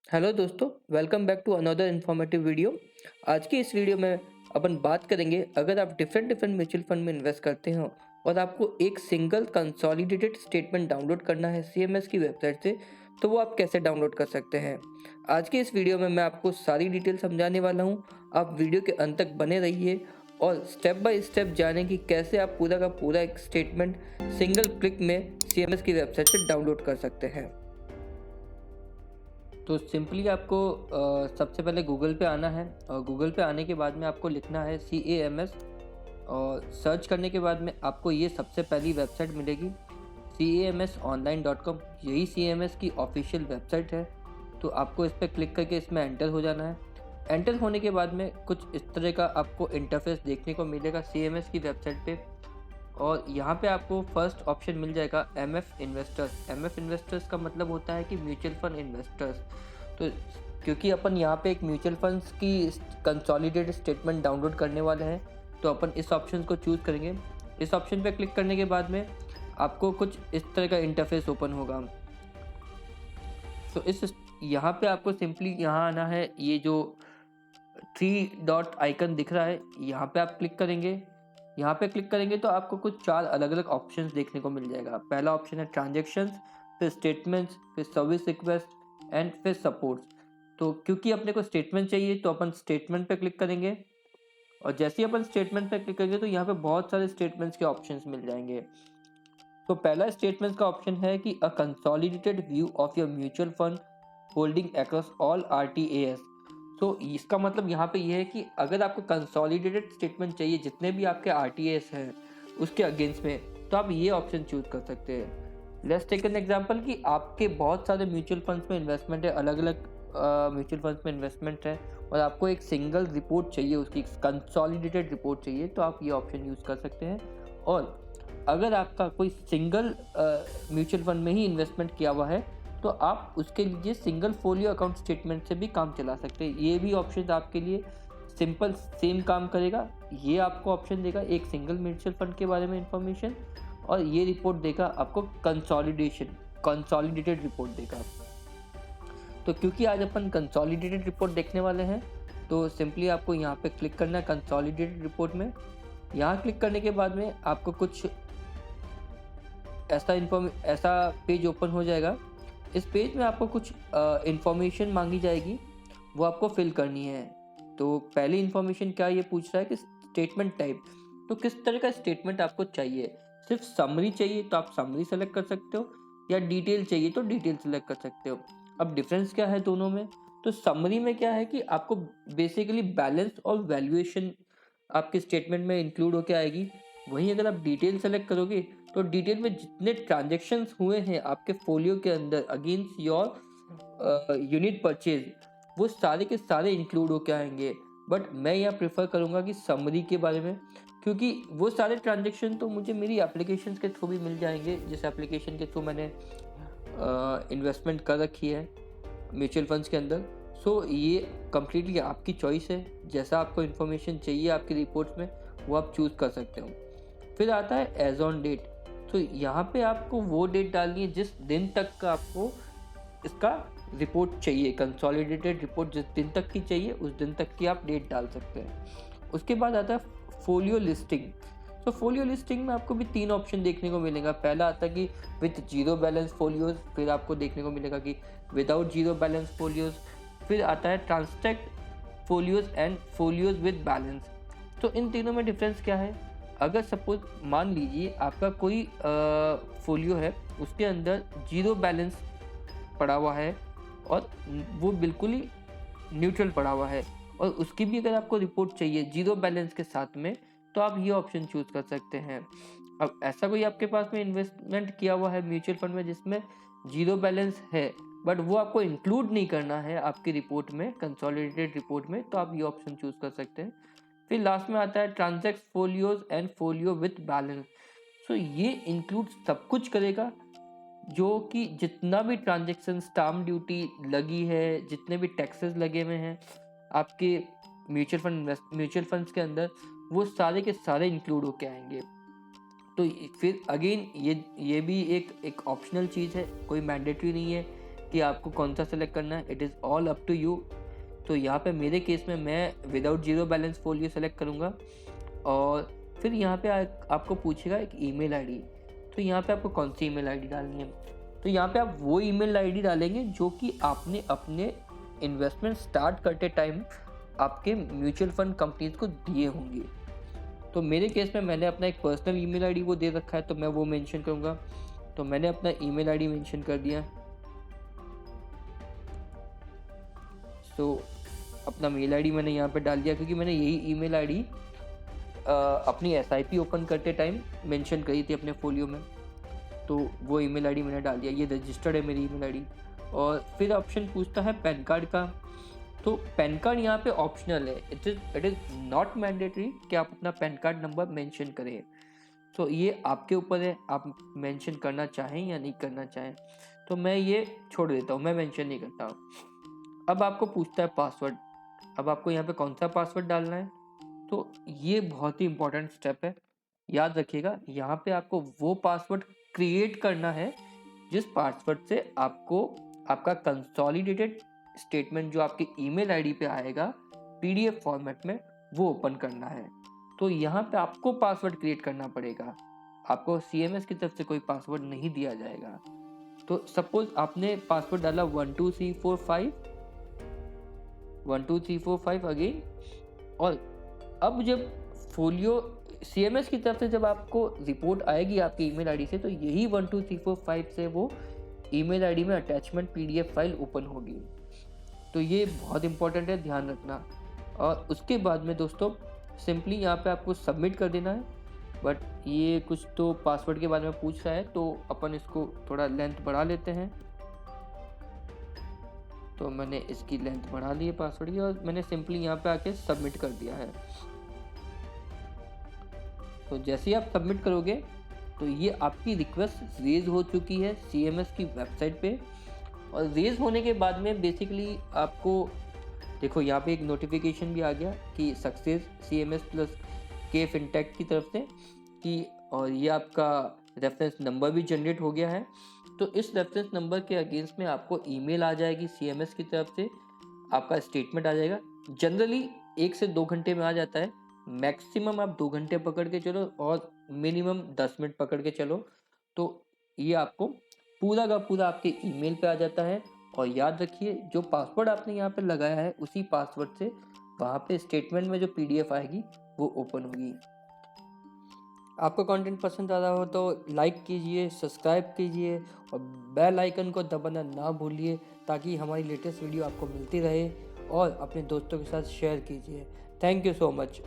Hello दोस्तों, welcome back to another informative video. आज की इस वीडियो में अपन बात करेंगे, अगर आप डिफरेंट डिफरेंट म्यूचुअल फंड में इन्वेस्ट करते हो और आपको एक सिंगल कंसोलिडेटेड स्टेटमेंट डाउनलोड करना है सीएमएस की वेबसाइट से, तो वो आप कैसे डाउनलोड कर सकते हैं। आज की इस वीडियो में मैं आपको सारी डिटेल समझाने वाला हूँ। आप वीडियो के अंत तक बने रहिए और स्टेप बाय स्टेप जानें कि कैसे आप पूरा का पूरा एक स्टेटमेंट सिंगल क्लिक में सीएमएस की वेबसाइट से डाउनलोड कर सकते हैं। तो सिंपली आपको सबसे पहले गूगल पे आना है और गूगल पे आने के बाद में आपको लिखना है CAMS और सर्च करने के बाद में आपको ये सबसे पहली वेबसाइट मिलेगी CAMSonline.com। यही CAMS की ऑफिशियल वेबसाइट है। तो आपको इस पर क्लिक करके इसमें एंटर हो जाना है। एंटर होने के बाद में कुछ इस तरह का आपको इंटरफेस देखने को मिलेगा CAMS की वेबसाइट पे। और यहाँ पे आपको फर्स्ट ऑप्शन मिल जाएगा MF इन्वेस्टर्स। MF इन्वेस्टर्स का मतलब होता है कि म्यूचुअल फंड इन्वेस्टर्स। तो क्योंकि अपन यहाँ पे एक म्यूचुअल फंड्स की कंसोलिडेटेड स्टेटमेंट डाउनलोड करने वाले हैं, तो अपन इस ऑप्शन को चूज़ करेंगे। इस ऑप्शन पे क्लिक करने के बाद में आपको कुछ इस तरह का इंटरफेस ओपन होगा। तो इस यहाँ पे आपको सिंपली यहाँ आना है। ये जो 3 डॉट आइकन दिख रहा है, यहाँ पे आप क्लिक करेंगे। यहाँ पे क्लिक करेंगे तो आपको कुछ 4 अलग अलग ऑप्शंस देखने को मिल जाएगा। पहला ऑप्शन है ट्रांजेक्शन्स, फिर स्टेटमेंट्स, फिर सर्विस रिक्वेस्ट एंड फिर सपोर्ट्स। तो क्योंकि अपने को स्टेटमेंट चाहिए तो अपन स्टेटमेंट पे क्लिक करेंगे। और जैसे ही अपन स्टेटमेंट पे क्लिक करेंगे तो यहाँ पे बहुत सारे स्टेटमेंट्स के ऑप्शंस मिल जाएंगे। तो पहला स्टेटमेंट का ऑप्शन है कि a consolidated view of your mutual fund holding across all RTAs। तो इसका मतलब यहाँ पे ये है कि अगर आपको कंसोलिडेटेड स्टेटमेंट चाहिए जितने भी आपके RTAs हैं उसके अगेंस्ट में, तो आप ये ऑप्शन चूज कर सकते हैं। लेट्स टेक एन एग्जांपल कि आपके बहुत सारे म्यूचुअल फंड्स में इन्वेस्टमेंट है, अलग अलग म्यूचुअल फंड्स में इन्वेस्टमेंट है और आपको एक सिंगल रिपोर्ट चाहिए, उसकी कंसोलिडेटेड रिपोर्ट चाहिए, तो आप ये ऑप्शन यूज़ कर सकते हैं। और अगर आपका कोई सिंगल म्यूचुअल फंड में ही इन्वेस्टमेंट किया हुआ है तो आप उसके लिए सिंगल फोलियो अकाउंट स्टेटमेंट से भी काम चला सकते हैं। ये भी ऑप्शन आपके लिए सिंपल सेम काम करेगा। ये आपको ऑप्शन देगा एक सिंगल म्यूचुअल फंड के बारे में इंफॉर्मेशन, और ये रिपोर्ट देगा आपको कंसोलिडेटेड रिपोर्ट देगा। तो क्योंकि आज अपन कंसोलिडेटेड रिपोर्ट देखने वाले हैं, तो सिंपली आपको यहाँ पे क्लिक करना है कंसोलिडेटेड रिपोर्ट में। यहाँ क्लिक करने के बाद में आपको कुछ ऐसा पेज ओपन हो जाएगा। इस पेज में आपको कुछ इंफॉर्मेशन मांगी जाएगी, वो आपको फिल करनी है। तो पहली इंफॉर्मेशन क्या ये पूछ रहा है कि स्टेटमेंट टाइप, तो किस तरह का स्टेटमेंट आपको चाहिए। सिर्फ समरी चाहिए तो आप समरी सेलेक्ट कर सकते हो, या डिटेल चाहिए तो डिटेल सेलेक्ट कर सकते हो। अब डिफरेंस क्या है दोनों में, तो समरी में क्या है कि आपको बेसिकली बैलेंस और वैल्यूएशन आपके स्टेटमेंट में इंक्लूड होकर आएगी। वहीं अगर आप डिटेल सेलेक्ट करोगे तो डिटेल में जितने ट्रांजेक्शन्स हुए हैं आपके फोलियो के अंदर अगेंस्ट योर यूनिट परचेज, वो सारे के सारे इंक्लूड होके आएंगे। बट मैं यहाँ प्रेफर करूँगा कि समरी के बारे में, क्योंकि वो सारे ट्रांजेक्शन तो मुझे मेरी एप्लीकेशन के थ्रू भी मिल जाएंगे, जिस एप्लीकेशन के थ्रू मैंने इन्वेस्टमेंट कर रखी है म्यूचुअल फंड्स के अंदर। सो ये कम्प्लीटली आपकी चॉइस है, जैसा आपको इन्फॉर्मेशन चाहिए आपकी रिपोर्ट्स में वो आप चूज़ कर सकते हो। फिर आता है एज ऑन डेट। तो यहाँ पे आपको वो डेट डालनी है जिस दिन तक का आपको इसका रिपोर्ट चाहिए, कंसोलिडेटेड रिपोर्ट जिस दिन तक की चाहिए उस दिन तक की आप डेट डाल सकते हैं। उसके बाद आता है फोलियो लिस्टिंग। तो फोलियो लिस्टिंग में आपको भी 3 ऑप्शन देखने को मिलेगा। पहला आता है कि विथ जीरो बैलेंस फोलियोज, फिर आपको देखने को मिलेगा कि विदाउट जीरो बैलेंस फोलियोज, फिर आता है transact folios and folios with balance. तो इन तीनों में डिफरेंस क्या है। अगर सपोज मान लीजिए आपका कोई फोलियो है, उसके अंदर जीरो बैलेंस पड़ा हुआ है और वो बिल्कुल ही न्यूट्रल पड़ा हुआ है, और उसकी भी अगर आपको रिपोर्ट चाहिए जीरो बैलेंस के साथ में, तो आप ये ऑप्शन चूज कर सकते हैं। अब ऐसा कोई आपके पास में इन्वेस्टमेंट किया हुआ है म्यूचुअल फंड में जिसमें जीरो बैलेंस है, बट वो आपको इंक्लूड नहीं करना है आपकी रिपोर्ट में, कंसोलिडेटेड रिपोर्ट में, तो आप ये ऑप्शन चूज कर सकते हैं। फिर लास्ट में आता है transact folios and folio with balance. So ये इंक्लूड सब कुछ करेगा, जो कि जितना भी ट्रांजैक्शन स्टाम्प ड्यूटी लगी है, जितने भी टैक्सेस लगे हुए हैं आपके म्यूचुअल फंड्स के अंदर, वो सारे के सारे इंक्लूड होके आएंगे। तो फिर अगेन ये भी एक ऑप्शनल चीज़ है, कोई मैंडेटरी नहीं है कि आपको कौन सा सेलेक्ट करना है, it is all up to you. तो यहाँ पे मेरे केस में मैं without zero balance folio select करूँगा और फिर यहाँ पे आपको पूछेगा एक ईमेल आईडी। तो यहाँ पे आपको कौन सी ईमेल आईडी डालनी है, तो यहाँ पे आप वो ईमेल आईडी डालेंगे जो कि आपने अपने इन्वेस्टमेंट स्टार्ट करते टाइम आपके म्यूचुअल फंड कंपनीज को दिए होंगे। तो मेरे केस में मैंने अपना एक पर्सनल ईमेल आईडी वो दे रखा है, तो मैं वो मेंशन करूँगा। तो मैंने अपना ईमेल आईडी मेंशन कर दिया। सो अपना मेल आईडी मैंने यहाँ पे डाल दिया, क्योंकि मैंने यही ईमेल आईडी अपनी एसआईपी ओपन करते टाइम मेंशन करी थी अपने फोलियो में। तो वो ईमेल आईडी मैंने डाल दिया, ये रजिस्टर्ड है मेरी ईमेल आईडी। और फिर ऑप्शन पूछता है पैन कार्ड का। तो पैन कार्ड यहाँ पे ऑप्शनल है, इट इज़ नॉट मैंडेटरी कि आप अपना पैन कार्ड नंबर मेंशन करें। तो ये आपके ऊपर है, आप मेंशन करना चाहें या नहीं करना चाहें। तो मैं ये छोड़ देता हूँ, मैं मेंशन नहीं करता हूँ। अब आपको पूछता है पासवर्ड। अब आपको यहाँ पे कौन सा पासवर्ड डालना है, तो ये बहुत ही इंपॉर्टेंट स्टेप है, याद रखिएगा। यहाँ पे आपको वो पासवर्ड क्रिएट करना है जिस पासवर्ड से आपको आपका कंसोलिडेटेड स्टेटमेंट जो आपके ईमेल आईडी पे आएगा पीडीएफ फॉर्मेट में, वो ओपन करना है। तो यहाँ पे आपको पासवर्ड क्रिएट करना पड़ेगा, आपको सीएमएस की तरफ से कोई पासवर्ड नहीं दिया जाएगा। तो सपोज आपने पासवर्ड डाला 12345 12345 अगेन, और अब जब फोलियो सीएमएस की तरफ से जब आपको रिपोर्ट आएगी आपकी ईमेल आईडी से, तो यही 12345 से वो ईमेल आईडी में अटैचमेंट पीडीएफ फाइल ओपन होगी। तो ये बहुत इंपॉर्टेंट है, ध्यान रखना। और उसके बाद में दोस्तों सिंपली यहाँ पे आपको सबमिट कर देना है। बट ये कुछ तो पासवर्ड के बारे में पूछ रहा है, तो अपन इसको थोड़ा लेंथ बढ़ा लेते हैं। तो मैंने इसकी लेंथ बढ़ा ली है पासवर्ड की, और मैंने सिंपली यहाँ पे आके सबमिट कर दिया है। तो जैसे ही आप सबमिट करोगे तो ये आपकी रिक्वेस्ट रेज हो चुकी है सीएमएस की वेबसाइट पे। और रेज होने के बाद में बेसिकली आपको देखो यहाँ पे एक नोटिफिकेशन भी आ गया कि success CMS plus K fintech की तरफ से कि, और ये आपका रेफरेंस नंबर भी जनरेट हो गया है। तो इस रेफरेंस नंबर के अगेंस्ट में आपको ईमेल आ जाएगी सीएमएस की तरफ से, आपका स्टेटमेंट आ जाएगा। जनरली 1 से 2 घंटे में आ जाता है, मैक्सिमम आप 2 घंटे पकड़ के चलो और मिनिमम 10 मिनट पकड़ के चलो। तो ये आपको पूरा का पूरा आपके ईमेल पे आ जाता है। और याद रखिए जो पासवर्ड आपने यहाँ पे लगाया है उसी पासवर्ड से वहाँ पे स्टेटमेंट में जो पीडीएफ आएगी वो ओपन होगी। आपको कंटेंट पसंद आ रहा हो तो लाइक कीजिए, सब्सक्राइब कीजिए और बेल आइकन को दबाना ना भूलिए, ताकि हमारी लेटेस्ट वीडियो आपको मिलती रहे। और अपने दोस्तों के साथ शेयर कीजिए। Thank you so much.